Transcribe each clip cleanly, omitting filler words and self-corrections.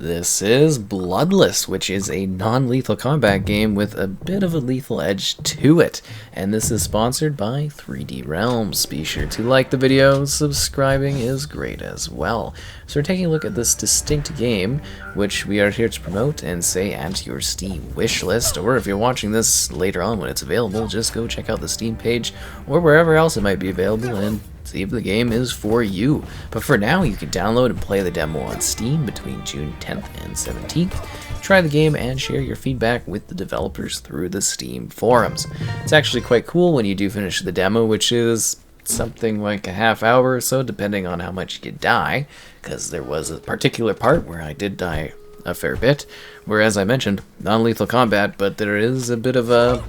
This is Bloodless, which is a non-lethal combat game with a bit of a lethal edge to it. And this is sponsored by 3D Realms. Be sure to like the video, subscribing is great as well. So we're taking a look at this distinct game, which we are here to promote and say add to your Steam wishlist. Or if you're watching this later on when it's available, just go check out the Steam page or wherever else it might be available and see if the game is for you. But for now, you can download and play the demo on Steam between June 10th and 17th. Try the game and share your feedback with the developers through the Steam forums. It's actually quite cool when you do finish the demo, which is something like a half hour or so, depending on how much you die, because there was a particular part where I did die a fair bit, where, as I mentioned, non-lethal combat, but there is a bit of a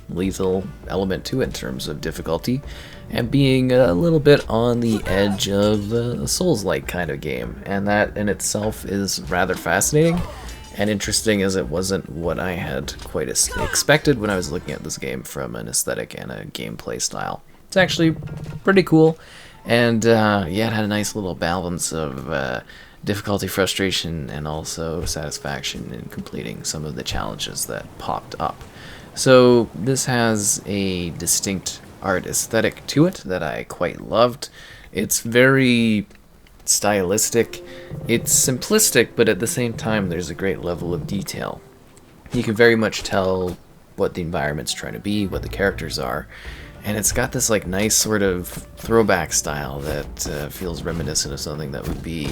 lethal element to it in terms of difficulty, and being a little bit on the edge of a Souls-like kind of game, and that in itself is rather fascinating and interesting, as it wasn't what I had quite expected when I was looking at this game from an aesthetic and a gameplay style. It's actually pretty cool, and yeah, it had a nice little balance of difficulty, frustration, and also satisfaction in completing some of the challenges that popped up. So this has a distinct art aesthetic to it that I quite loved. It's very stylistic. It's simplistic, but at the same time there's a great level of detail. You can very much tell what the environment's trying to be, what the characters are, and it's got this like nice sort of throwback style that feels reminiscent of something that would be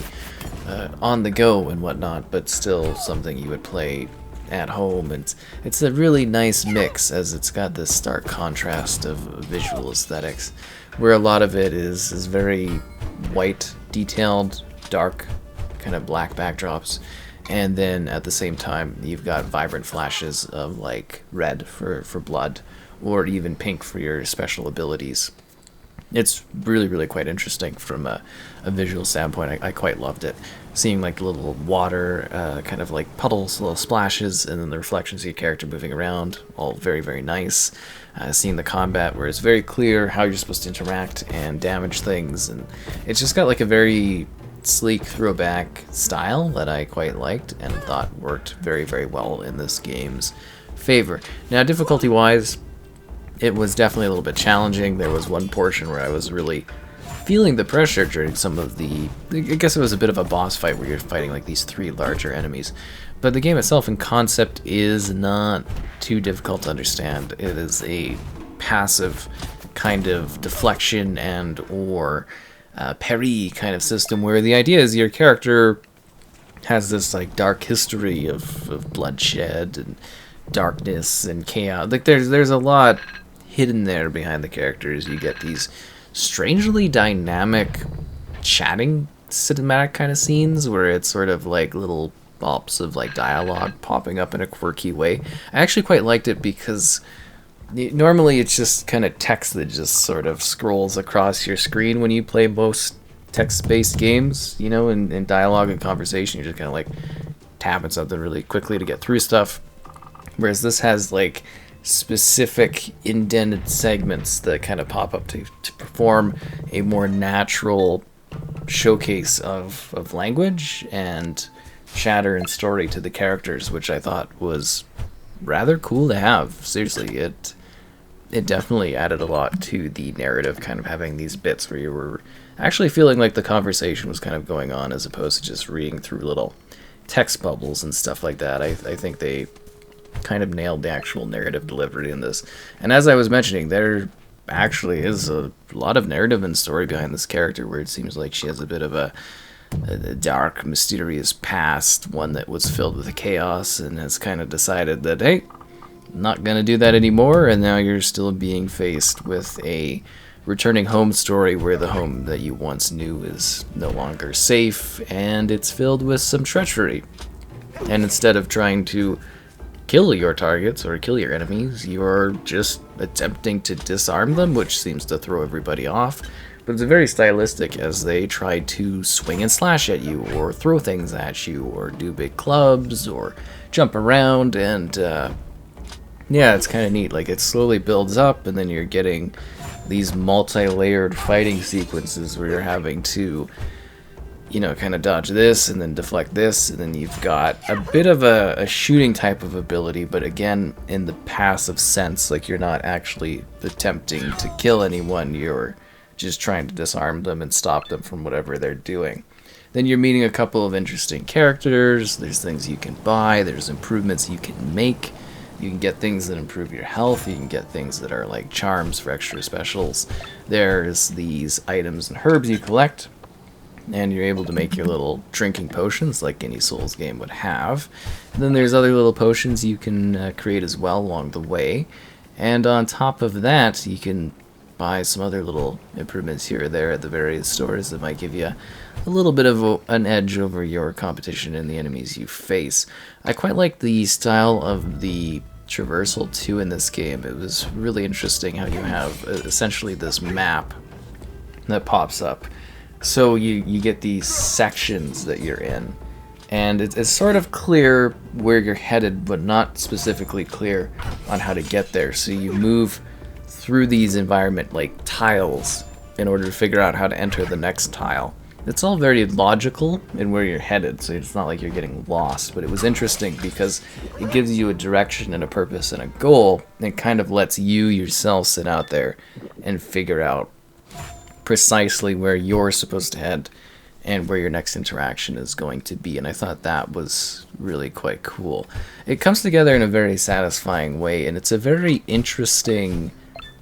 on the go and whatnot, but still something you would play at home. And it's a really nice mix, as it's got this stark contrast of visual aesthetics, where a lot of it is very white, detailed, dark, kind of black backdrops, and then at the same time you've got vibrant flashes of like red for blood, or even pink for your special abilities. It's really quite interesting from a visual standpoint. I quite loved it. Seeing like little water, kind of like puddles, little splashes, and then the reflections of your character moving around, all very nice. Seeing the combat where it's very clear how you're supposed to interact and damage things, and it's just got like a very sleek throwback style that I quite liked and thought worked very well in this game's favor. Now, difficulty-wise, it was definitely a little bit challenging. There was one portion where I was really feeling the pressure during some of the... I guess it was a bit of a boss fight where you're fighting like these three larger enemies. But the game itself in concept is not too difficult to understand. It is a passive kind of deflection and or parry kind of system, where the idea is your character has this like dark history of bloodshed and darkness and chaos. Like there's a lot hidden there behind the characters. You get these strangely dynamic chatting cinematic kind of scenes where it's sort of like little bops of like dialogue popping up in a quirky way. I actually quite liked it because normally it's just kind of text that just sort of scrolls across your screen when you play most text-based games, you know, in dialogue and conversation. You're just kind of like tapping something really quickly to get through stuff. Whereas this has like specific indented segments that kind of pop up to perform a more natural showcase of language and chatter and story to the characters, which I thought was rather cool to have. Seriously, it definitely added a lot to the narrative, kind of having these bits where you were actually feeling like the conversation was kind of going on, as opposed to just reading through little text bubbles and stuff like that. I think they kind of nailed the actual narrative delivery in this. And as I was mentioning, there actually is a lot of narrative and story behind this character, where it seems like she has a bit of a dark, mysterious past, one that was filled with chaos, and has kind of decided that, hey, I'm not gonna do that anymore. And now you're still being faced with a returning home story where the home that you once knew is no longer safe, and it's filled with some treachery. And instead of trying to kill your targets or kill your enemies, you're just attempting to disarm them, which seems to throw everybody off. But it's very stylistic, as they try to swing and slash at you, or throw things at you, or do big clubs, or jump around, and yeah, it's kind of neat. Like, it slowly builds up, and then you're getting these multi-layered fighting sequences where you're having to you know, kind of dodge this and then deflect this, and then you've got a bit of a shooting type of ability, but again, in the passive sense, like you're not actually attempting to kill anyone, you're just trying to disarm them and stop them from whatever they're doing. Then you're meeting a couple of interesting characters, there's things you can buy, there's improvements you can make, you can get things that improve your health, you can get things that are like charms for extra specials, there's these items and herbs you collect, and you're able to make your little drinking potions like any Souls game would have. And then there's other little potions you can create as well along the way. And on top of that, you can buy some other little improvements here or there at the various stores that might give you a little bit of an edge over your competition and the enemies you face. I quite like the style of the Traversal 2 in this game. It was really interesting how you have essentially this map that pops up. So you get these sections that you're in, and it's sort of clear where you're headed, but not specifically clear on how to get there. So you move through these environment like tiles in order to figure out how to enter the next tile. It's all very logical in where you're headed, so it's not like you're getting lost, but it was interesting because it gives you a direction and a purpose and a goal, and kind of lets you yourself sit out there and figure out precisely where you're supposed to head and where your next interaction is going to be, and I thought that was really quite cool. It comes together in a very satisfying way, and it's a very interesting,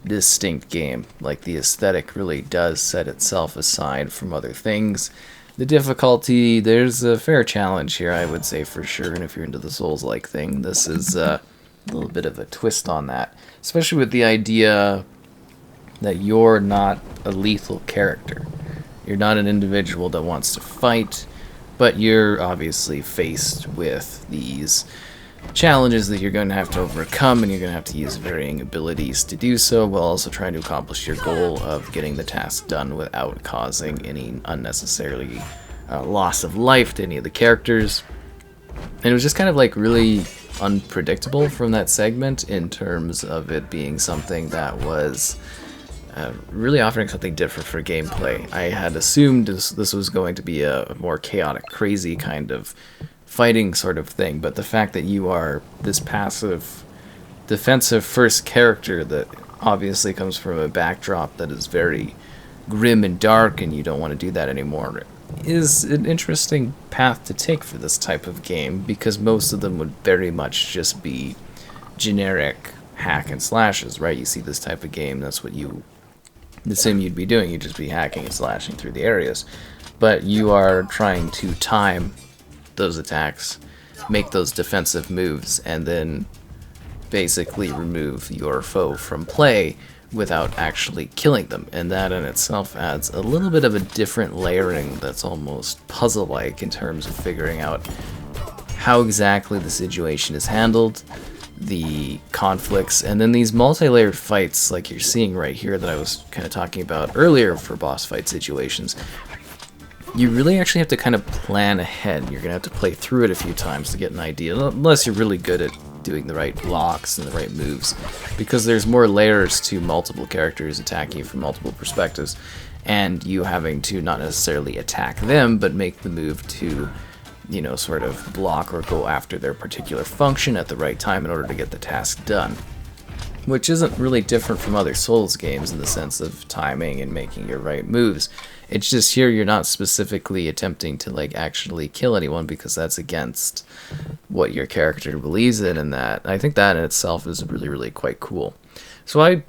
distinct game. Like, the aesthetic really does set itself aside from other things. The difficulty, there's a fair challenge here, I would say, for sure, and if you're into the Souls-like thing, this is a little bit of a twist on that, especially with the idea that you're not a lethal character. You're not an individual that wants to fight, but you're obviously faced with these challenges that you're going to have to overcome, and you're going to have to use varying abilities to do so, while also trying to accomplish your goal of getting the task done without causing any unnecessarily loss of life to any of the characters. And it was just kind of like really unpredictable from that segment in terms of it being something that was really offering something different for gameplay. I had assumed this was going to be a more chaotic, crazy kind of fighting sort of thing, but the fact that you are this passive, defensive first character that obviously comes from a backdrop that is very grim and dark, and you don't want to do that anymore, is an interesting path to take for this type of game, because most of them would very much just be generic hack and slashes, right? You see this type of game, that's what you assume you'd be doing. You'd just be hacking and slashing through the areas. But you are trying to time those attacks, make those defensive moves, and then basically remove your foe from play without actually killing them. And that in itself adds a little bit of a different layering that's almost puzzle-like in terms of figuring out how exactly the situation is handled, the conflicts, and then these multi-layered fights like you're seeing right here that I was kind of talking about earlier for boss fight situations. You really actually have to kind of plan ahead. You're going to have to play through it a few times to get an idea, unless you're really good at doing the right blocks and the right moves, because there's more layers to multiple characters attacking you from multiple perspectives, and you having to not necessarily attack them, but make the move to, you know, sort of block or go after their particular function at the right time in order to get the task done. Which isn't really different from other Souls games in the sense of timing and making your right moves. It's just here you're not specifically attempting to like actually kill anyone, because that's against what your character believes in, and that I think that in itself is really, really quite cool. So I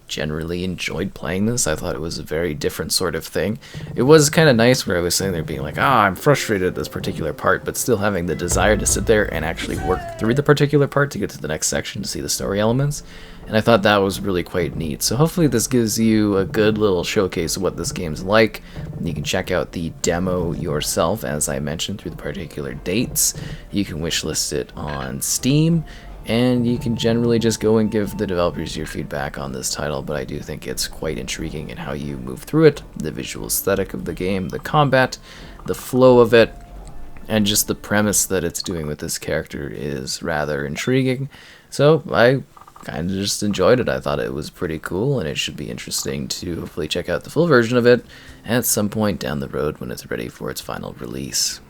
generally enjoyed playing this. I thought it was a very different sort of thing. It was kind of nice where I was sitting there being like, I'm frustrated at this particular part, but still having the desire to sit there and actually work through the particular part to get to the next section to see the story elements. And I thought that was really quite neat. So hopefully this gives you a good little showcase of what this game's like. You can check out the demo yourself, as I mentioned, through the particular dates. You can wishlist it on Steam, and you can generally just go and give the developers your feedback on this title, but I do think it's quite intriguing in how you move through it, the visual aesthetic of the game, the combat, the flow of it, and just the premise that it's doing with this character is rather intriguing. So I kind of just enjoyed it. I thought it was pretty cool, and it should be interesting to hopefully check out the full version of it at some point down the road when it's ready for its final release.